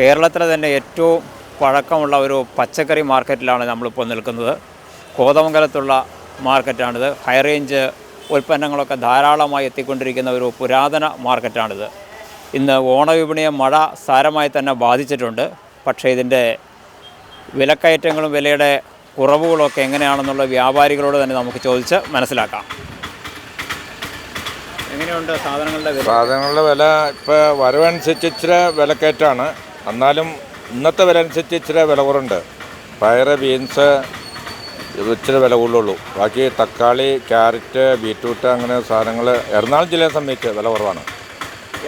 കേരളത്തിലെ തന്നെ ഏറ്റവും പഴക്കമുള്ള ഒരു പച്ചക്കറി മാർക്കറ്റിലാണ് നമ്മളിപ്പോൾ നിൽക്കുന്നത്. കോതമംഗലത്തുള്ള മാർക്കറ്റാണിത്. ഹൈ റേഞ്ച് ഉൽപ്പന്നങ്ങളൊക്കെ ധാരാളമായി എത്തിക്കൊണ്ടിരിക്കുന്ന ഒരു പുരാതന മാർക്കറ്റാണിത്. ഇന്ന് ഓണവിപണിയെ മഴ സാരമായി തന്നെ ബാധിച്ചിട്ടുണ്ട്. പക്ഷേ ഇതിൻ്റെ വിലക്കയറ്റങ്ങളും വിലയുടെ കുറവുകളൊക്കെ എങ്ങനെയാണെന്നുള്ള വ്യാപാരികളോട് തന്നെ നമുക്ക് ചോദിച്ച് മനസ്സിലാക്കാം. എങ്ങനെയുണ്ട് സാധനങ്ങളുടെ വില? ഇപ്പോൾ വരവനുസരിച്ച് ഇച്ചിരി വിലക്കയറ്റമാണ്. എന്നാലും ഇന്നത്തെ വില അനുസരിച്ച് ഇച്ചിരി വില കുറവുണ്ട്. പയറ്, ബീൻസ് ഇച്ചിരി വില കൂടുതലുള്ളൂ. ബാക്കി തക്കാളി, ക്യാരറ്റ്, ബീറ്റ്റൂട്ട് അങ്ങനെ സാധനങ്ങൾ എറണാകുളം ജില്ലയെ സംബന്ധിച്ച് വില കുറവാണ്.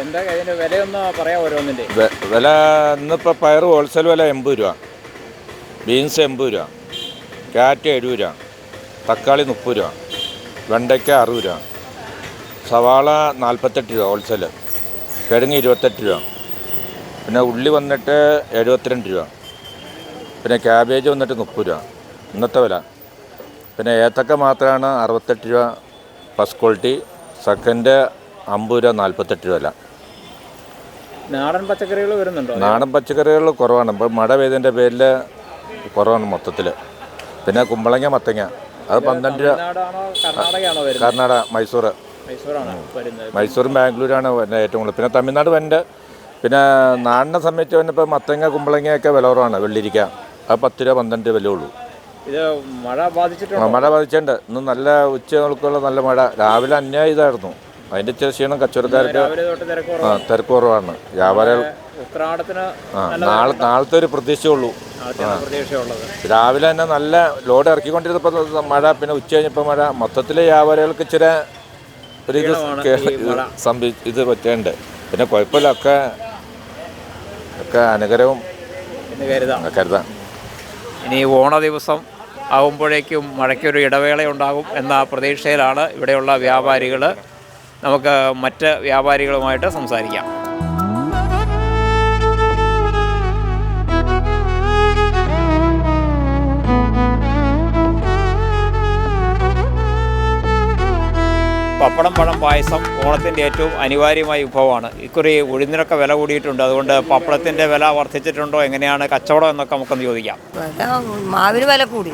എന്താ ഇതിൻ്റെ വിലയൊന്ന് പറയാം ഓരോന്നിൻ്റെ വില? ഇന്നിപ്പോൾ പയറ് ഹോൾസെയിൽ വില 80 രൂപ, ബീൻസ് 80 രൂപ, ക്യാരറ്റ് 70 രൂപ, തക്കാളി 30 രൂപ, വെണ്ടയ്ക്ക 60 രൂപ, സവാള 48 രൂപ ഹോൾസെയിൽ, കിഴങ്ങ് 28 രൂപ, പിന്നെ ഉള്ളി വന്നിട്ട് 72 രൂപ, പിന്നെ ക്യാബേജ് വന്നിട്ട് 30 രൂപ ഇന്നത്തെ വില. പിന്നെ ഏത്തക്ക മാത്രമാണ് 68 രൂപ ഫസ്റ്റ് ക്വാളിറ്റി, സെക്കൻഡ് 50 രൂപ, 48 രൂപ വില. നാടൻ പച്ചക്കറികൾ വരുന്നുണ്ടോ? നാടൻ പച്ചക്കറികൾ കുറവാണ്. ഇപ്പോൾ മഴ പെയ്തതിൻ്റെ പേരിൽ കുറവാണ് മൊത്തത്തിൽ. പിന്നെ കുമ്പളങ്ങ, മത്തങ്ങ അത് 12 രൂപ. കർണാടക, മൈസൂറും ബാംഗ്ലൂരാണ് ഏറ്റവും കൂടുതൽ. പിന്നെ തമിഴ്നാട് വരുന്നുണ്ട്. പിന്നെ നാടിനെ സംബന്ധിച്ച് തന്നെ ഇപ്പോൾ മത്തങ്ങ, കുമ്പളങ്ങയൊക്കെ വില കുറവാണ്. വെള്ളിരിക്ക അത് 10 രൂപ, 12 രൂപ വില ഉള്ളൂ. ഇത് മഴ ബാധിച്ചിട്ടുണ്ട്. മഴ ബാധിച്ചിട്ടുണ്ട്. ഇന്ന് നല്ല ഉച്ചകൾക്കുള്ള നല്ല മഴ. രാവിലെ അന്യായം ഇതായിരുന്നു. അതിൻ്റെ ഇച്ചിരി ക്ഷീണം കച്ചവടക്കാർക്ക്. തിരക്ക് കുറവാണ്. വ്യാപാരികൾ നാളത്തെ ഒരു പ്രതീക്ഷയുള്ളൂ. രാവിലെ തന്നെ നല്ല ലോഡ് ഇറക്കിക്കൊണ്ടിരുന്നപ്പോൾ മഴ, പിന്നെ ഉച്ച കഴിഞ്ഞപ്പോൾ മഴ. മൊത്തത്തിൽ വ്യാപാരികൾക്ക് ഇച്ചിരി ഒരു ഇത് പറ്റുന്നുണ്ട്. പിന്നെ കുഴപ്പമില്ല, ഒക്കെ അനുഗ്രഹവും കരുതാം. ഇനി ഓണ ദിവസം ആകുമ്പോഴേക്കും മഴയ്ക്കൊരു ഇടവേളയുണ്ടാകും എന്ന പ്രതീക്ഷയിലാണ് ഇവിടെയുള്ള വ്യാപാരികൾ. നമുക്ക് മറ്റ് വ്യാപാരികളുമായിട്ട് സംസാരിക്കാം. പപ്പടം, പഴം, പായസം ഓണത്തിൻ്റെ ഏറ്റവും അനിവാര്യമായ വിഭവമാണ്. ഇക്കുറി ഉഴുന്നിനൊക്കെ വില കൂടിയിട്ടുണ്ട്. അതുകൊണ്ട് പപ്പടത്തിൻ്റെ വില വർദ്ധിച്ചിട്ടുണ്ടോ, എങ്ങനെയാണ് കച്ചവടം എന്നൊക്കെ നമുക്കൊന്ന് ചോദിക്കാം. മാവിന് വില കൂടി.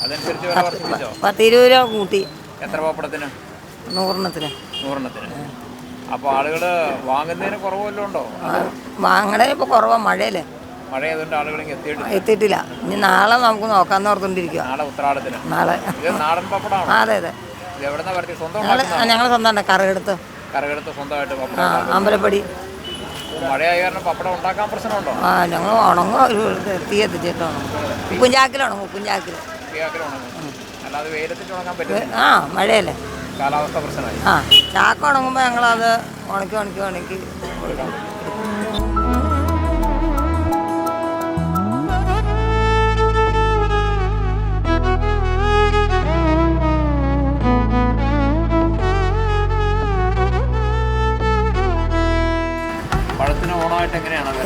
അതനുസരിച്ച് വില വർദ്ധിപ്പിച്ചോ? 10-20 രൂപ കൂട്ടി. എത്ര പപ്പടത്തിന്? 100-ന്. അപ്പോൾ ആളുകൾ വാങ്ങുന്നതിന് കുറവല്ലോ ഉണ്ടോ? വാങ്ങണേ ഇപ്പോൾ കുറവാണ്. മഴയല്ലേ, മഴ ആയതുകൊണ്ട് ആളുകൾ എത്തിയിട്ടില്ല. ഇനി നാളെ നമുക്ക് നോക്കാമെന്ന് ഓർത്തുകൊണ്ടിരിക്കുക. നാളെ ഉത്രാടത്തിന്. ഇത് നാടൻ പപ്പടമാണ്. അതെ. ഞങ്ങൾ സ്വന്തം കറകെടുത്ത് സ്വന്തമായിട്ട് അമ്പലപ്പടി. മഴയായ കാരണം പപ്പടം ഉണ്ടാക്കാൻ പ്രശ്നമുണ്ടോ? ഞങ്ങൾ ഉണങ്ങും, തീ എത്തിച്ചിട്ട് ഉപ്പും ചാക്കിലുണങ്ങും. അല്ലാതെ വെയിലത്തിട്ട് ഉണങ്ങാൻ പറ്റും. മഴയല്ലേ, കാലാവസ്ഥ പ്രശ്നമായി. ചാക്ക് ഉണങ്ങുമ്പോൾ ഞങ്ങളത് ഉണക്കി കൊടുക്കാം.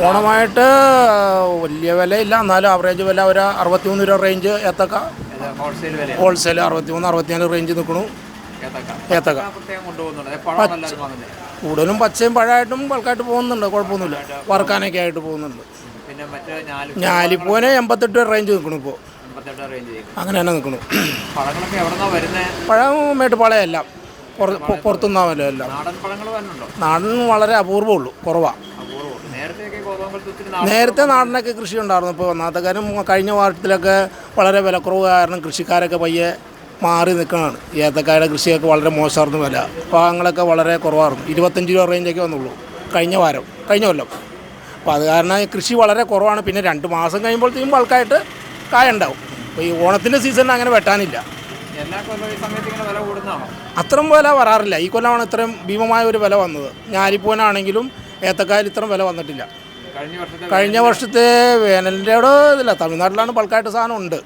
ഓണമായിട്ട് വലിയ വിലയില്ല, എന്നാലും ആവറേജ് വില ഒരു 63 രൂപ റേഞ്ച്. ഏത്തക്ക ഹോൾസെയിൽ 63-64 റേഞ്ച് നിൽക്കണു. ഏത്തക്ക കൂടുതലും പച്ചയും പഴമായിട്ടും ബൾക്കായിട്ട് പോകുന്നുണ്ട്. കുഴപ്പമൊന്നുമില്ല, വറുക്കാനൊക്കെ ആയിട്ട് പോകുന്നുണ്ട്. ഞാലിപ്പൂവിന് 88 രൂപ റേഞ്ച് നിൽക്കണു. ഇപ്പോൾ അങ്ങനെ തന്നെ നിൽക്കണു. പഴം മേട്ടുപാളയെല്ലാം പുറത്തുനിന്നാവല്ലോ. എല്ലാം നാടൻ വളരെ അപൂർവമുള്ളൂ, കുറവാണ്. നേരത്തെ നാടിനൊക്കെ കൃഷി ഉണ്ടായിരുന്നു. ഇപ്പോൾ ഒന്നാമത്തെ കാര്യം കഴിഞ്ഞ വർഷത്തിലൊക്കെ വളരെ വിലക്കുറവ് കാരണം കൃഷിക്കാരൊക്കെ പയ്യെ മാറി നിൽക്കുകയാണ്. ഏത്തക്കായുടെ കൃഷിയൊക്കെ വളരെ മോശമായിരുന്നു. വില ഭാഗങ്ങളൊക്കെ വളരെ കുറവായിരുന്നു. 25 രൂപ റേഞ്ചൊക്കെ വന്നുള്ളൂ കഴിഞ്ഞ കൊല്ലം. അപ്പോൾ അത് കാരണം കൃഷി വളരെ കുറവാണ്. പിന്നെ 2 മാസം കഴിയുമ്പോഴത്തേക്കും ബൾക്കായിട്ട് കായ ഉണ്ടാവും. അപ്പോൾ ഈ ഓണത്തിൻ്റെ സീസണിൽ അങ്ങനെ വെട്ടാനില്ല. അത്രയും വില വരാറില്ല. ഈ കൊല്ലമാണ് ഇത്രയും ഭീമമായ ഒരു വില വന്നത്. ഞാലിപ്പൂനാണെങ്കിലും ഏത്തക്കായിൽ ഇത്രയും വില വന്നിട്ടില്ല. കഴിഞ്ഞ വർഷത്തെ വേനലിൻ്റെ അവിടെ ഇതില്ല. തമിഴ്നാട്ടിലാണ് ബൾക്കായിട്ട് സാധനം ഉണ്ട്.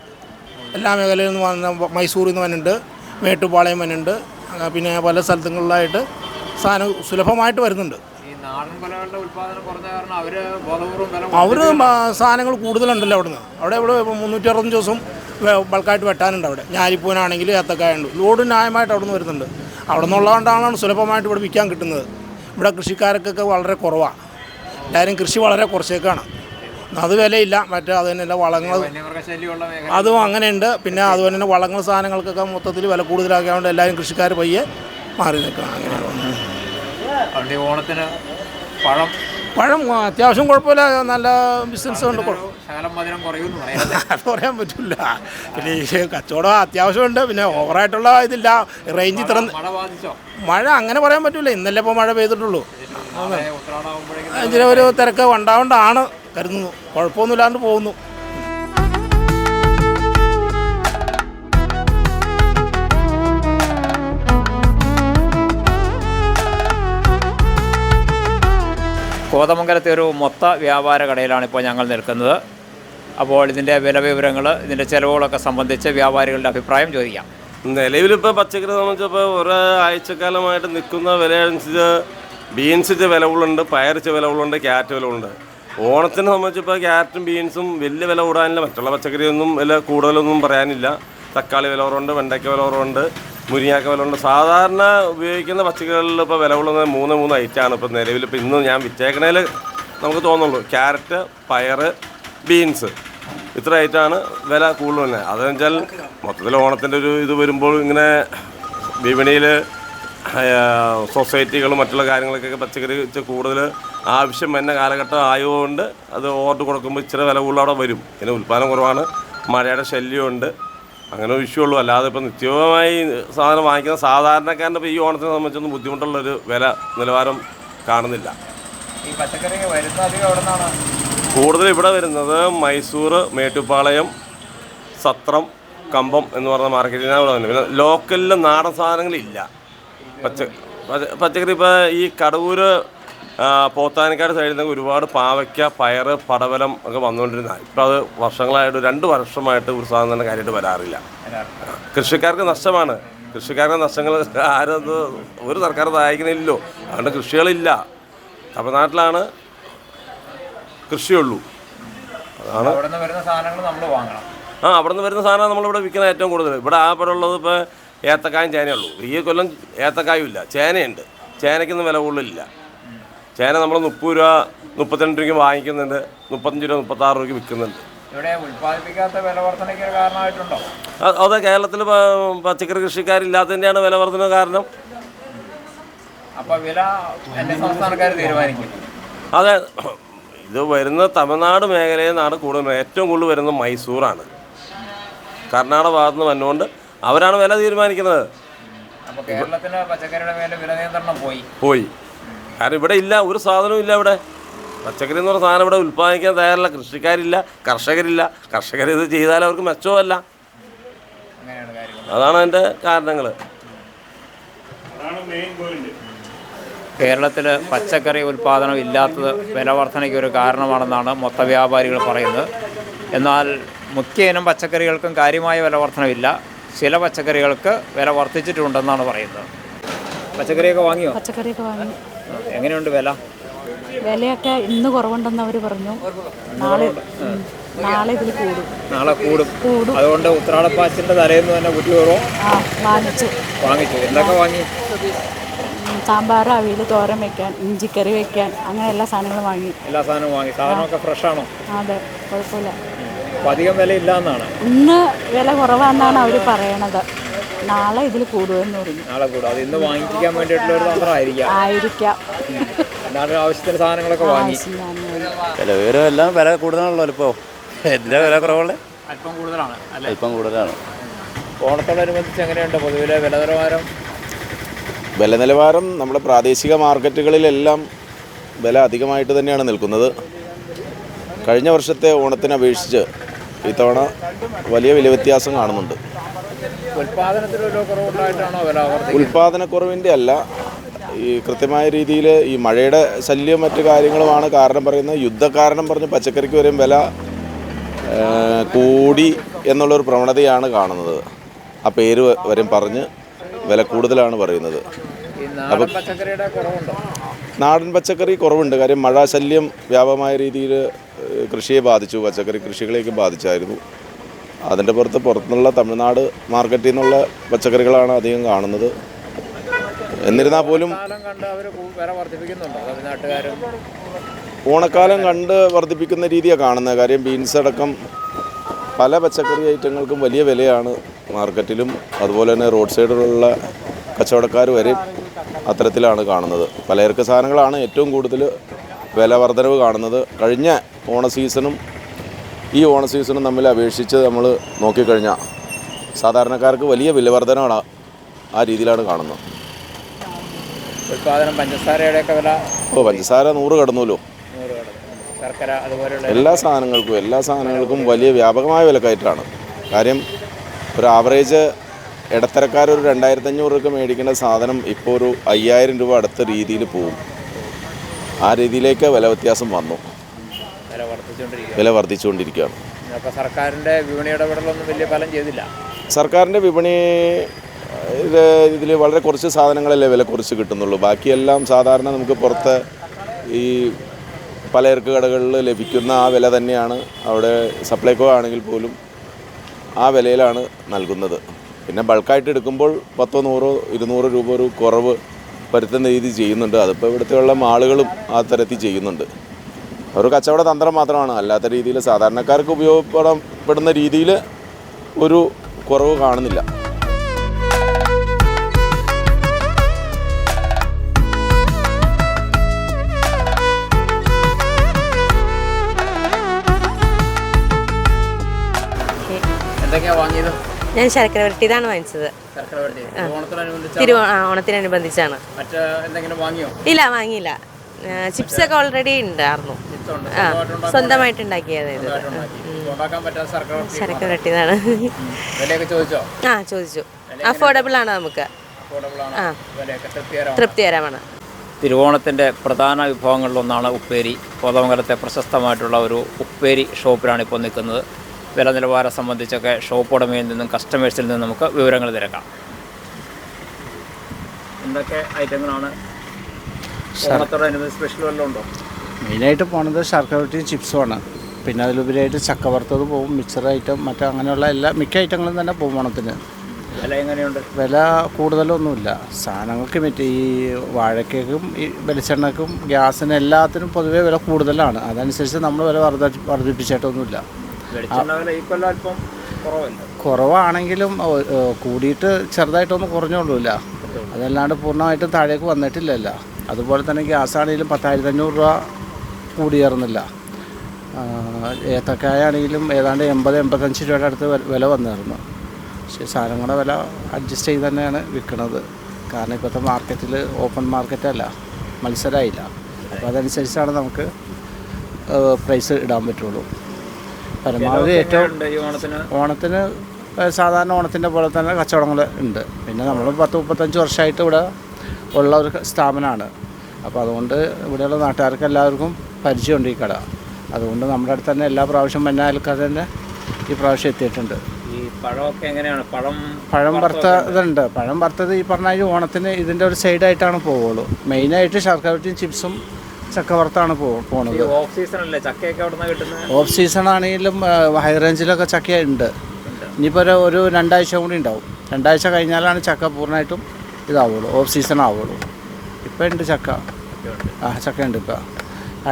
എല്ലാ മേഖലയിൽ നിന്ന് വന്ന, മൈസൂരിൽ നിന്ന് വന്നിട്ടുണ്ട്, മേട്ടുപാളയം വന്നിട്ടുണ്ട്. പിന്നെ പല സ്ഥലങ്ങളിലായിട്ട് സാധനം സുലഭമായിട്ട് വരുന്നുണ്ട്. അവർ സാധനങ്ങൾ കൂടുതലുണ്ടല്ലോ അവിടുന്ന്. അവിടെ 365 ദിവസം ബൾക്കായിട്ട് വെട്ടാനുണ്ട്. അവിടെ ഞാലിപ്പൂനാണെങ്കിൽ ഏത്തക്കായുണ്ട്. ലോഡ് ന്യായമായിട്ട് അവിടെ നിന്ന് വരുന്നുണ്ട്. അവിടെ നിന്നുള്ളതുകൊണ്ടാണ് സുലഭമായിട്ട് ഇവിടെ വിൽക്കാൻ കിട്ടുന്നത്. ഇവിടെ കൃഷിക്കാർക്കൊക്കെ വളരെ കുറവാണ്. എല്ലാവരും കൃഷി വളരെ കുറച്ചേക്കാണ്. അത് വിലയില്ല, മറ്റേ അത് തന്നെയല്ല വളങ്ങൾ അതും അങ്ങനെയുണ്ട്. പിന്നെ അതുപോലെ തന്നെ വളങ്ങൾ സാധനങ്ങൾക്കൊക്കെ മൊത്തത്തിൽ വില കൂടുതലാക്കിയതുകൊണ്ട് എല്ലാവരും കൃഷിക്കാർ പയ്യെ മാറി നിൽക്കുകയാണ്. അങ്ങനെയാണ്. ഓണത്തിന് പഴം അത്യാവശ്യം കുഴപ്പമില്ല, നല്ല ബിസിനസ് ഉണ്ട്. അത് പറയാൻ പറ്റില്ല. പിന്നെ ഈ കച്ചവടം അത്യാവശ്യമുണ്ട്, പിന്നെ ഓവറായിട്ടുള്ള ഇതില്ല. റേഞ്ച് ഇത്ര മഴ അങ്ങനെ പറയാൻ പറ്റില്ല. ഇന്നലെ ഇപ്പോൾ മഴ പെയ്തിട്ടുള്ളൂ. ഇതിന് ഒരു തിരക്ക് ഉണ്ടാകൊണ്ടാണ് കരുതുന്നു. കുഴപ്പമൊന്നുമില്ലാണ്ട് പോകുന്നു. കോതമംഗലത്തെ ഒരു മൊത്ത വ്യാപാര കടയിലാണ് ഇപ്പോൾ ഞങ്ങൾ നിൽക്കുന്നത്. അപ്പോൾ ഇതിൻ്റെ വില വിവരങ്ങൾ, ഇതിൻ്റെ ചിലവുകളൊക്കെ സംബന്ധിച്ച് വ്യാപാരികളുടെ അഭിപ്രായം ചോദിക്കാം. നിലവിലിപ്പോൾ പച്ചക്കറി സംബന്ധിച്ചപ്പോൾ ഒരാഴ്ചക്കാലമായിട്ട് നിൽക്കുന്ന വിലയനുസരിച്ച് ബീൻസിൻ്റെ വിലകളുണ്ട്, പയറിച്ച വിലകളുണ്ട്, ക്യാരറ്റ് വിലകളുണ്ട്. ഓണത്തിനെ സംബന്ധിച്ചപ്പോൾ ക്യാരറ്റും ബീൻസും വലിയ വില കൂടാനില്ല. മറ്റുള്ള പച്ചക്കറിയൊന്നും വില കൂടുതലൊന്നും പറയാനില്ല. തക്കാളി വില കുറവുണ്ട്, വെണ്ടയ്ക്ക വില കുറവുണ്ട്, മുരിങ്ങാക്ക വില ഉണ്ട്. സാധാരണ ഉപയോഗിക്കുന്ന പച്ചക്കറികളിൽ ഇപ്പോൾ വില കൊള്ളുന്നത് മൂന്ന് ഐറ്റമാണ് ഇപ്പോൾ നിലവിൽ. ഇപ്പോൾ ഇന്ന് ഞാൻ വിറ്റേക്കണേൽ നമുക്ക് തോന്നുള്ളൂ. ക്യാരറ്റ്, പയറ്, ബീൻസ്, ഇത്ര ഐറ്റമാണ് വില കൂടുതൽ തന്നെ. അതെന്ന് വെച്ചാൽ മൊത്തത്തിൽ ഓണത്തിൻ്റെ ഒരു ഇത് വരുമ്പോൾ ഇങ്ങനെ വിപണിയിൽ സൊസൈറ്റികളും മറ്റുള്ള കാര്യങ്ങൾക്കൊക്കെ പച്ചക്കറി കൂടുതൽ ആവശ്യം വരുന്ന കാലഘട്ടം ആയതുകൊണ്ട് അത് ഓർഡർ കൊടുക്കുമ്പോൾ ഇച്ചിരി വില കൂടുതൽ അവിടെ വരും. പിന്നെ ഉൽപ്പാദനം കുറവാണ്, മഴയുടെ ശല്യമുണ്ട്, അങ്ങനെ ഒരു ഇഷ്യൂ ഉള്ളൂ. അല്ലാതെ ഇപ്പോൾ നിത്യമായി സാധനം വാങ്ങിക്കുന്ന സാധാരണക്കാരൻ്റെ ഇപ്പോൾ ഈ ഓണത്തിനെ സംബന്ധിച്ചൊന്നും ബുദ്ധിമുട്ടുള്ളൊരു വില നിലവാരം കാണുന്നില്ല. ഈ പച്ചക്കറി വരുന്നത് കൂടുതൽ ഇവിടെ വരുന്നത് മൈസൂർ, മേട്ടുപ്പാളയം, സത്രം, കമ്പം എന്ന് പറഞ്ഞ മാർക്കറ്റിനാണ് ഇവിടെ വരുന്നത്. പിന്നെ ലോക്കലിൽ നാടൻ സാധനങ്ങളില്ല. പച്ചക്കറി ഇപ്പോൾ ഈ കടവൂർ, പോത്താനിക്കാട് സൈഡിൽ നിന്ന് ഒരുപാട് പാവയ്ക്ക, പയറ്, പടവലം ഒക്കെ വന്നുകൊണ്ടിരുന്ന ഇപ്പോൾ അത് വർഷങ്ങളായിട്ട് 2 വർഷമായിട്ട് ഒരു സാധനം തന്നെ കാര്യമായിട്ട് വരാറില്ല. കൃഷിക്കാർക്ക് നഷ്ടമാണ്. കൃഷിക്കാരുടെ നഷ്ടങ്ങൾ ആരും ഒരു സർക്കാർ സഹായിക്കുന്നില്ലല്ലോ. അതുകൊണ്ട് കൃഷികളില്ല. തമിഴ്നാട്ടിലാണ് കൃഷിയുള്ളൂ. അതാണ് അവിടെ നിന്ന് വരുന്ന സാധനം നമ്മളിവിടെ വിൽക്കുന്ന ഏറ്റവും കൂടുതൽ. ഇവിടെ ആകെപ്പെടുള്ളത് ഇപ്പോൾ ഏത്തക്കായും ചേനയുള്ളൂ. ഈ കൊല്ലം ഏത്തക്കായും ഇല്ല, ചേനയുണ്ട്. ചേനയ്ക്കൊന്നും വില കൂടുതലില്ല. ചേന നമ്മൾ 30 രൂപ 32 രൂപയ്ക്ക് വാങ്ങിക്കുന്നുണ്ട്, 35 രൂപ 36 രൂപയ്ക്ക് വിൽക്കുന്നുണ്ട്. അതെ, കേരളത്തിൽ പച്ചക്കറി കൃഷിക്കാരില്ലാത്തതിൻ്റെയാണ് വില വർധന കാരണം. അതെ, ഇത് വരുന്ന തമിഴ്നാട് മേഖലയിൽ നിന്നാണ് കൂടുതൽ. ഏറ്റവും കൂടുതൽ വരുന്നത് മൈസൂറാണ്. കർണാടക ഭാഗത്ത് നിന്ന് വന്നുകൊണ്ട് അവരാണ് വില തീരുമാനിക്കുന്നത്. പോയി. കാരണം ഇവിടെ ഇല്ല, ഒരു സാധനവും ഇല്ല. ഇവിടെ പച്ചക്കറി എന്ന് പറഞ്ഞ സാധനം ഇവിടെ ഉൽപ്പാദിക്കാൻ തയ്യാറില്ല. കൃഷിക്കാരില്ല, കർഷകരില്ല. കർഷകർ ഇത് ചെയ്താൽ അവർക്ക് മെച്ചമല്ല. അതാണ് അതിൻ്റെ കാരണങ്ങൾ. കേരളത്തിൽ പച്ചക്കറി ഉൽപ്പാദനം ഇല്ലാത്തത് വില വർധനയ്ക്ക് ഒരു കാരണമാണെന്നാണ് മൊത്ത വ്യാപാരികൾ പറയുന്നത്. എന്നാൽ മുഖ്യ ഇനം പച്ചക്കറികൾക്കും കാര്യമായ വില വർധനവില്ല. ചില പച്ചക്കറികൾക്ക് വില വർദ്ധിച്ചിട്ടുണ്ടെന്നാണ് പറയുന്നത്. പച്ചക്കറിയൊക്കെ വാങ്ങിയോ? പച്ചക്കറിയൊക്കെ വാങ്ങി. എങ്ങനെയുണ്ട് വില? വിലയൊക്കെ ഇന്ന് കുറവുണ്ടെന്ന് അവർ പറഞ്ഞു. നാളെ ഇതിൽ കൂടും. നാളെ കൂടും. അതുകൊണ്ട് ഉത്രാടപ്പാച്ചിൻ്റെ തലേന്ന് തന്നെ കുറ്റിയോറോ വാങ്ങിച്ചു. എന്തൊക്കെ വാങ്ങി? സാമ്പാർ, അവിയൽ, തോരൻ വെക്കാൻ, ഇഞ്ചിക്കറി വെക്കാൻ, അങ്ങനെ എല്ലാ സാധനങ്ങളും വാങ്ങി. എല്ലാ സാധനവും വാങ്ങി. സാധനമൊക്കെ ഫ്രഷാണോ? അതെ, കുഴപ്പമില്ല. അധികം വില ഇല്ല എന്നാണ്. ഇന്ന് വില കുറവാണെന്നാണ് അവർ പറയണത്. നാളെ ഇതിൽ കൂടുമെന്ന് പറഞ്ഞു. നാളെ കൂടും. അത് ഇന്ന് വാങ്ങിക്കാൻ വേണ്ടിയിട്ടുള്ള ഒരു തന്ത്രമായിരിക്കാം. എന്നാലും ആവശ്യത്തിന് സാധനങ്ങളൊക്കെ വാങ്ങി. എല്ലാം വില കൂടുതലാണല്ലോ ഇപ്പോൾ. എന്തിനാ വില കുറവുള്ളത്? അല്പം കൂടുതലാണ്. ഓണത്തോടനുബന്ധിച്ച് എങ്ങനെയുണ്ട് പൊതുവിലെ വില നിലവാരം? വില നിലവാരം നമ്മുടെ പ്രാദേശിക മാർക്കറ്റുകളിലെല്ലാം വില അധികമായിട്ട് തന്നെയാണ് നിൽക്കുന്നത്. കഴിഞ്ഞ വർഷത്തെ ഓണത്തിനെ അപേക്ഷിച്ച് ഇത്തവണ വലിയ വില വ്യത്യാസം കാണുന്നുണ്ട്. ഉൽപ്പാദനക്കുറവിൻ്റെ അല്ല, ഈ കൃത്യമായ രീതിയിൽ ഈ മഴയുടെ ശല്യം മറ്റു കാര്യങ്ങളുമാണ് കാരണം പറയുന്നത്. യുദ്ധകാരണം പറഞ്ഞ് പച്ചക്കറിക്ക് വരെയും വില കൂടി എന്നുള്ളൊരു പ്രവണതയാണ് കാണുന്നത്. ആ പേര് വരെയും പറഞ്ഞ് വില കൂടുതലാണ് പറയുന്നത്. അപ്പം നാടൻ പച്ചക്കറി കുറവുണ്ട്. കാര്യം മഴ ശല്യം വ്യാപകമായ രീതിയിൽ കൃഷിയെ ബാധിച്ചു, പച്ചക്കറി കൃഷികളേക്ക് ബാധിച്ചായിരുന്നു. അതിൻ്റെ പുറത്തുനിന്നുള്ള തമിഴ്നാട് മാർക്കറ്റിൽ നിന്നുള്ള പച്ചക്കറികളാണ് അധികം കാണുന്നത്. എന്നിരുന്നാൽ പോലും ഓണക്കാലം കണ്ട് വർദ്ധിപ്പിക്കുന്ന രീതിയാണ് കാണുന്നത്. കാര്യം ബീൻസ് അടക്കം പല പച്ചക്കറി ഐറ്റങ്ങൾക്കും വലിയ വിലയാണ് മാർക്കറ്റിലും. അതുപോലെ തന്നെ റോഡ് സൈഡിലുള്ള കച്ചവടക്കാർ വരെ അത്തരത്തിലാണ് കാണുന്നത്. പലചരക്ക് സാധനങ്ങളാണ് ഏറ്റവും കൂടുതൽ വില വർധനവ് കാണുന്നത്. കഴിഞ്ഞ ഓണ സീസണും ഈ ഓണ സീസണും തമ്മിൽ അപേക്ഷിച്ച് നമ്മൾ നോക്കിക്കഴിഞ്ഞാൽ സാധാരണക്കാർക്ക് വലിയ വില വർധനമാണ് ആ രീതിയിലാണ് കാണുന്നത്. ഉൽപ്പാദനം പഞ്ചസാരയുടെയൊക്കെ വില പഞ്ചസാര 100 കടന്നുല്ലോ. ശർക്കര അതുപോലെയുള്ള എല്ലാ സാധനങ്ങൾക്കും വലിയ വ്യാപകമായ വിലക്കയറ്റാണ്. കാര്യം ഒരു ആവറേജ് ഇടത്തരക്കാരൊരു 2500 രൂപ മേടിക്കേണ്ട സാധനം ഇപ്പോൾ ഒരു 5000 രൂപ അടുത്ത രീതിയിൽ പോകും. ആ രീതിയിലേക്ക് വില വ്യത്യാസം വന്നു, വില വർദ്ധിച്ചുകൊണ്ടിരിക്കുകയാണ്. അപ്പോൾ സർക്കാരിൻ്റെ വിപണി ഇടപെടലൊന്നും വലിയ ഫലം ചെയ്തില്ല. സർക്കാരിൻ്റെ വിപണി ഇതിൽ വളരെ കുറച്ച് സാധനങ്ങളല്ലേ വില കുറച്ച് കിട്ടുന്നുള്ളൂ. ബാക്കിയെല്ലാം സാധാരണ നമുക്ക് പുറത്ത് ഈ പലചരക്ക് കടകളിൽ ലഭിക്കുന്ന ആ വില തന്നെയാണ് അവിടെ സപ്ലൈകോ ആണെങ്കിൽ പോലും ആ വിലയിലാണ് നൽകുന്നത്. പിന്നെ ബൾക്കായിട്ട് എടുക്കുമ്പോൾ 10, 100, 200 രൂപ ഒരു കുറവ് വരുത്തുന്ന രീതി ചെയ്യുന്നുണ്ട്. അതിപ്പോൾ ഇവിടുത്തെയുള്ള ആളുകളും ആ തരത്തിൽ ചെയ്യുന്നുണ്ട്. ഒരു കച്ചവട തന്ത്രം മാത്രമാണ്, അല്ലാത്ത രീതിയിൽ സാധാരണക്കാർക്ക് ഉപയോഗപ്പെടുന്ന രീതിയിൽ ഒരു കുറവ് കാണുന്നില്ല. എന്തൊക്കെയാണ് വാങ്ങിയത്? ഞാൻ ശർക്കര വരട്ടിയതാണ് വാങ്ങിച്ചത്. ശർക്കര വരട്ടി ഓണത്തിനനുബന്ധിച്ചാണ്. മറ്റ് എന്തെങ്കിലും വാങ്ങിയോ? ഇല്ല, വാങ്ങിയില്ല. ചിപ്സ് ഒക്കെ ഓൾറെഡി ഉണ്ടായിരുന്നു. സ്വന്തമായിട്ട് ഉണ്ടാക്കിയത്. ശർക്കര വരട്ടിയതാണ്. ചോദിച്ചു. അഫോർഡബിൾ ആണ് നമുക്ക്. തൃപ്തികരമാണ്. തിരുവോണത്തിൻ്റെ പ്രധാന വിഭവങ്ങളിലൊന്നാണ് ഉപ്പേരി. കോതമംഗലത്തെ പ്രശസ്തമായിട്ടുള്ള ഒരു ഉപ്പേരി ഷോപ്പിലാണ് ഇപ്പോൾ നിൽക്കുന്നത്. വില നിലവാരം സംബന്ധിച്ചൊക്കെ ഷോപ്പ് ഉടമയിൽ നിന്നും കസ്റ്റമേഴ്സിൽ നിന്നും നമുക്ക് വിവരങ്ങൾ തിരക്കാം. എന്തൊക്കെ ഐറ്റങ്ങളാണ് ഓണത്തോടനുബന്ധിച്ച് സ്പെഷ്യൽ വല്ലതും ഉണ്ടോ? മെയിനായിട്ട് പോണത് ശർക്കര വരട്ടിയും ചിപ്സുമാണ്. പിന്നെ അതിലുപരിയായിട്ട് ചക്ക വറുത്തത് പോകും, മിക്സർ ഐറ്റം, മറ്റേ അങ്ങനെയുള്ള മിക്ക ഐറ്റങ്ങളും തന്നെ പോകും ഓണത്തിന്. വില എങ്ങനെയുണ്ട്? വില കൂടുതലൊന്നുമില്ല. സാധനങ്ങൾക്ക് മറ്റേ ഈ വാഴക്കേക്കും ഈ വെളിച്ചെണ്ണക്കും ഗ്യാസിനും എല്ലാത്തിനും പൊതുവേ വില കൂടുതലാണ്. അതനുസരിച്ച് നമ്മൾ വില വർദ്ധിപ്പിച്ചിട്ടൊന്നുമില്ല. കുറവാണെങ്കിലും കൂടിയിട്ട് ചെറുതായിട്ടൊന്നും കുറഞ്ഞോളൂല്ല. അതല്ലാണ്ട് പൂർണ്ണമായിട്ടും താഴേക്ക് വന്നിട്ടില്ലല്ലോ. അതുപോലെ തന്നെ ഗ്യാസാണെങ്കിലും 10,500 രൂപ കൂടിയേറുന്നില്ല. ഏത്തക്കായ ആണെങ്കിലും ഏതാണ്ട് 80-85 രൂപയുടെ അടുത്ത് വില വന്നിരുന്നു. പക്ഷേ സാധനങ്ങളുടെ വില അഡ്ജസ്റ്റ് ചെയ്ത് തന്നെയാണ് വിൽക്കുന്നത്. കാരണം ഇപ്പോഴത്തെ മാർക്കറ്റിൽ ഓപ്പൺ മാർക്കറ്റല്ല, മത്സരമായില്ല. അപ്പോൾ അതനുസരിച്ചാണ് നമുക്ക് പ്രൈസ് ഇടാൻ പറ്റുള്ളൂ. പരമാവധി ഏറ്റവും ഓണത്തിന് സാധാരണ ഓണത്തിൻ്റെ പോലെ തന്നെ കച്ചവടങ്ങൾ ഉണ്ട്. പിന്നെ നമ്മൾ 10-35 വർഷമായിട്ട് ഇവിടെ ഉള്ള ഒരു സ്ഥാപനമാണ്. അപ്പോൾ അതുകൊണ്ട് ഇവിടെയുള്ള നാട്ടുകാർക്ക് എല്ലാവർക്കും പരിചയമുണ്ട് ഈ കട. അതുകൊണ്ട് നമ്മുടെ അടുത്ത് തന്നെ എല്ലാ പ്രാവശ്യം വന്ന ആൾക്കാർ തന്നെ ഈ പ്രാവശ്യം എത്തിയിട്ടുണ്ട്. ഈ പഴമൊക്കെ എങ്ങനെയാണ്? പഴം വറുത്തതുണ്ട്. പഴം വറുത്തത് ഈ പറഞ്ഞ ഓണത്തിന് ഇതിൻ്റെ ഒരു സൈഡായിട്ടാണ് പോവുള്ളൂ. മെയിനായിട്ട് ശർക്കര വരട്ടിയും ചിപ്സും ചക്ക വറുത്താണ് പോണത്. ഓഫ് സീസൺ ആണെങ്കിലും ഹൈ റേഞ്ചിലൊക്കെ ചക്ക ഉണ്ട്. ഇനിയിപ്പോൾ ഒരു 2 ആഴ്ച കൂടി ഉണ്ടാവും. 2 ആഴ്ച കഴിഞ്ഞാലാണ് ചക്ക പൂർണ്ണമായിട്ടും ഇതാവുള്ളൂ, ഓഫ് സീസൺ ആവുള്ളൂ. ഇപ്പം ഉണ്ട് ചക്ക. ചക്ക ഉണ്ട്. ഇപ്പോൾ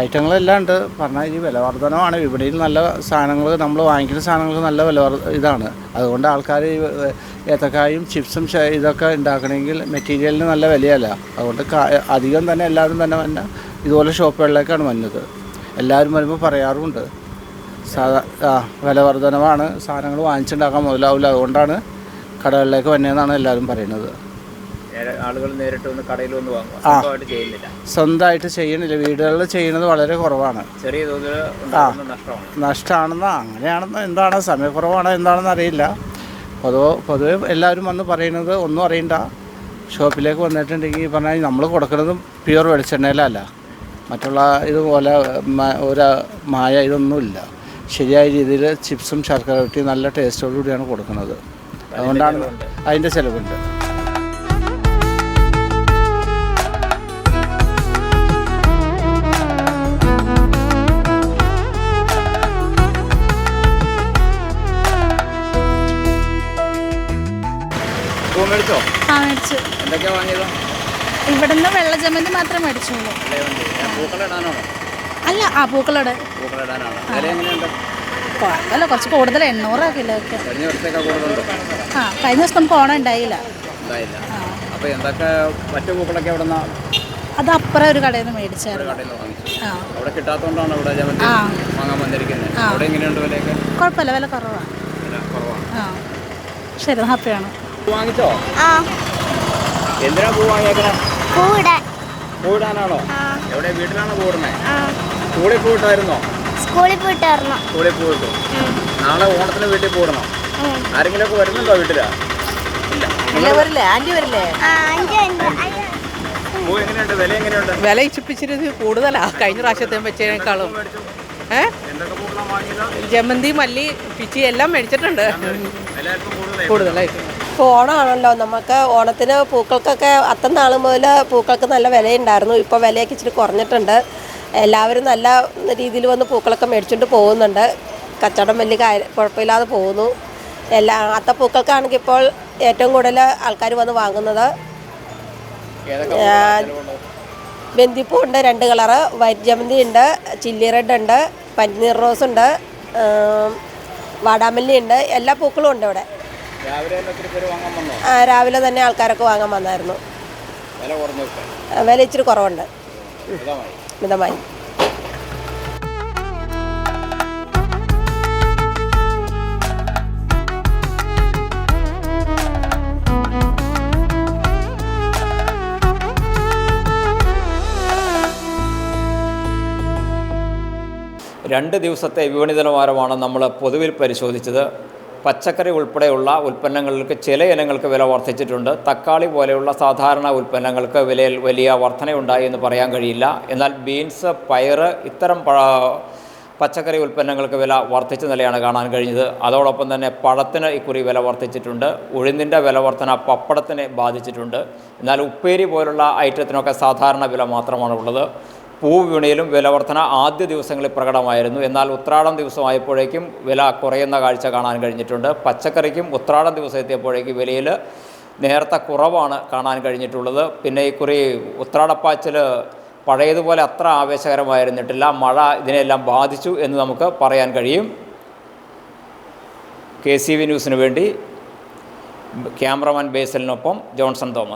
ഐറ്റങ്ങളെല്ലാം ഉണ്ട്. പറഞ്ഞാൽ ഈ വില വർധനമാണ്. വിപണിയിൽ നല്ല സാധനങ്ങൾ, നമ്മൾ വാങ്ങിക്കുന്ന സാധനങ്ങൾക്ക് നല്ല വില ഇതാണ്. അതുകൊണ്ട് ആൾക്കാർ ഈ ഏത്തക്കായും ചിപ്സും ഇതൊക്കെ ഉണ്ടാക്കണമെങ്കിൽ മെറ്റീരിയലിന് നല്ല വിലയല്ല. അതുകൊണ്ട് അധികം തന്നെ എല്ലാവരും തന്നെ ഇതുപോലെ ഷോപ്പുകളിലേക്കാണ് വന്നത്. എല്ലാവരും വരുമ്പോൾ പറയാറുമുണ്ട് വില വർധനമാണ്, സാധനങ്ങൾ വാങ്ങിച്ചുണ്ടാക്കാൻ മുതലാവില്ല, അതുകൊണ്ടാണ് കടകളിലേക്ക് വന്നതെന്നാണ് എല്ലാവരും പറയുന്നത്. ആളുകൾ നേരിട്ട് വന്ന് കടയിൽ വന്ന് വാങ്ങും, സ്വന്തമായിട്ട് ചെയ്യണില്ല. വീടുകളിൽ ചെയ്യുന്നത് വളരെ കുറവാണ്. ചെറിയ തോതിൽ നഷ്ടമാണെന്നോ അങ്ങനെയാണെന്നോ എന്താണ്, സമയക്കുറവാണോ എന്താണെന്ന് അറിയില്ല. പൊതുവെ എല്ലാവരും വന്ന് പറയുന്നത് ഒന്നും അറിയണ്ട, ഷോപ്പിലേക്ക് വന്നിട്ടുണ്ടെങ്കിൽ പറഞ്ഞാൽ നമ്മൾ കൊടുക്കുന്നതും പ്യുവർ വെളിച്ചെണ്ണയിലല്ല, മറ്റുള്ള ഇതുപോലെ ഒരു മായ ഇതൊന്നുമില്ല. ശരിയായ രീതിയിൽ ചിപ്സും ശർക്കര വരട്ടിയും നല്ല ടേസ്റ്റോടുകൂടിയാണ് കൊടുക്കുന്നത്. അതുകൊണ്ടാണ് അതിൻ്റെ ചിലവുണ്ട്. മേടിച്ചോ? മേടിച്ചു. എന്തൊക്കെയാ വാങ്ങിയത്? ഇവിടുന്ന് വെള്ള ജമന്തി മാത്രം മേടിച്ചോളൂ. പൂക്കളിടാനാണോ? അല്ല ആ പൂക്കളുടെ പൂക്കളിടാനാണ്. വില എങ്ങനെയുണ്ട്? കുഴപ്പമില്ല, കുറച്ച് കൂടുതൽ 800 കിലോയ്ക്ക്. കഴിഞ്ഞ വർഷത്തേക്കാ കൂടുതലുണ്ട്? കഴിഞ്ഞ ദിവസം നമുക്ക് ഓണം ഉണ്ടായില്ല. ഉണ്ടായില്ല. അപ്പോൾ എന്തൊക്കെ മറ്റു പൂക്കളൊക്കെ എവിടെ നിന്നാണ്? അത് അപ്പുറം ഒരു കടയിൽ നിന്ന് മേടിച്ചായിരുന്നു. കടയിൽ നിന്ന് വാങ്ങിച്ചു. അവിടെ കിട്ടാത്തതുകൊണ്ടാണ് ഇവിടെ ജമന്തി വാങ്ങാൻ വന്നിരിക്കുന്നത്. അവിടെ എങ്ങനെയുണ്ട് വിലയൊക്കെ? കുഴപ്പമില്ല, വില കുറവാണ്. വില കുറവാണ്. ശരി, ഹാപ്പിയാണ്. വാങ്ങിച്ചോ? എന്തിനാ പൂ വാങ്ങിയേക്കണേ? പൂവിടാനാണോ? എവിടെ, വീട്ടിലാണോ പൂവിടുന്നത്? സ്കൂളിൽ പോയിട്ടായിരുന്നോ? സ്കൂളിൽ പോയിട്ടായിരുന്നു. സ്കൂളിൽ പോയിട്ടു. നാളെ ഓണത്തിന് വീട്ടിൽ പോകണം. ആരെങ്കിലും ഒക്കെ വരുന്നുണ്ടോ വീട്ടിലാ? പൂ എങ്ങനെയുണ്ട്? വില എങ്ങനെയുണ്ട്? വില ഇച്ചിപ്പിച്ചിരി കൂടുതലാ കഴിഞ്ഞ പ്രാവശ്യത്തെ വെച്ചതിനേക്കാളും. ജമന്തി, മല്ലി, പിച്ചി എല്ലാം മേടിച്ചിട്ടുണ്ട് കൂടുതലായിട്ട്. ഇപ്പോൾ ഓണമാണല്ലോ, നമുക്ക് ഓണത്തിന് പൂക്കൾക്കൊക്കെ അത്തം നാൾ മുതൽ പൂക്കൾക്ക് നല്ല വിലയുണ്ടായിരുന്നു. ഇപ്പോൾ വിലയൊക്കെ ഇച്ചിരി കുറഞ്ഞിട്ടുണ്ട്. എല്ലാവരും നല്ല രീതിയിൽ വന്ന് പൂക്കളൊക്കെ മേടിച്ചുകൊണ്ട് പോകുന്നുണ്ട്. കച്ചവടം വലിയ കുഴപ്പമില്ലാതെ പോകുന്നു. അത്തപ്പൂക്കൾക്കാണെങ്കിൽ ഇപ്പോൾ ഏറ്റവും കൂടുതൽ ആൾക്കാർ വന്ന് വാങ്ങുന്നത് ബന്ദിപ്പൂ ഉണ്ട്, 2 കളറ്, വൈറ്റ് ജമന്തി ഉണ്ട്, ചില്ലി റെഡ് ഉണ്ട്, പന്നീർ റോസ് ഉണ്ട്, വാടാമല്ലി ഉണ്ട്, എല്ലാ പൂക്കളും ഉണ്ട് ഇവിടെ. രാവിലെ തന്നെ ആൾക്കാരൊക്കെ വാങ്ങാൻ വന്നായിരുന്നു. വില ഇച്ചിരി കുറവുണ്ട്, മിതമായി. രണ്ട് ദിവസത്തെ വിപണി നിലവാരമാണ് നമ്മൾ പൊതുവിൽ പരിശോധിച്ചത്. പച്ചക്കറി ഉൾപ്പെടെയുള്ള ഉൽപ്പന്നങ്ങൾക്ക് ചില ഇനങ്ങൾക്ക് വില വർദ്ധിച്ചിട്ടുണ്ട്. തക്കാളി പോലെയുള്ള സാധാരണ ഉൽപ്പന്നങ്ങൾക്ക് വിലയിൽ വലിയ വർധനയുണ്ടായി എന്ന് പറയാൻ കഴിയില്ല. എന്നാൽ ബീൻസ്, പയറ് ഇത്തരം പച്ചക്കറി ഉൽപ്പന്നങ്ങൾക്ക് വില വർദ്ധിച്ച നിലയാണ് കാണാൻ കഴിഞ്ഞത്. അതോടൊപ്പം തന്നെ പഴത്തിന് ഇക്കുറി വില വർദ്ധിച്ചിട്ടുണ്ട്. ഉഴുന്നിൻ്റെ വില വർധന പപ്പടത്തിനെ ബാധിച്ചിട്ടുണ്ട്. എന്നാൽ ഉപ്പേരി പോലുള്ള ഐറ്റത്തിനൊക്കെ സാധാരണ വില മാത്രമാണ് ഉള്ളത്. പൂവിപണിയിലും വില വർധന ആദ്യ ദിവസങ്ങളിൽ പ്രകടമായിരുന്നു. എന്നാൽ ഉത്രാടം ദിവസമായപ്പോഴേക്കും വില കുറയുന്ന കാഴ്ച കാണാൻ കഴിഞ്ഞിട്ടുണ്ട്. പച്ചക്കറിക്കും ഉത്രാടം ദിവസം എത്തിയപ്പോഴേക്കും വിലയിൽ നേരത്തെ കുറവാണ് കാണാൻ കഴിഞ്ഞിട്ടുള്ളത്. പിന്നെ ഇക്കുറി ഉത്രാടപ്പാച്ചിൽ പഴയതുപോലെ അത്ര ആവേശകരമായിരുന്നിട്ടില്ല. മഴ ഇതിനെല്ലാം ബാധിച്ചു എന്ന് നമുക്ക് പറയാൻ കഴിയും. KCV ന്യൂസിന് വേണ്ടി ക്യാമറമാൻ ബേസലിനൊപ്പം ജോൺസൺ തോമസ്.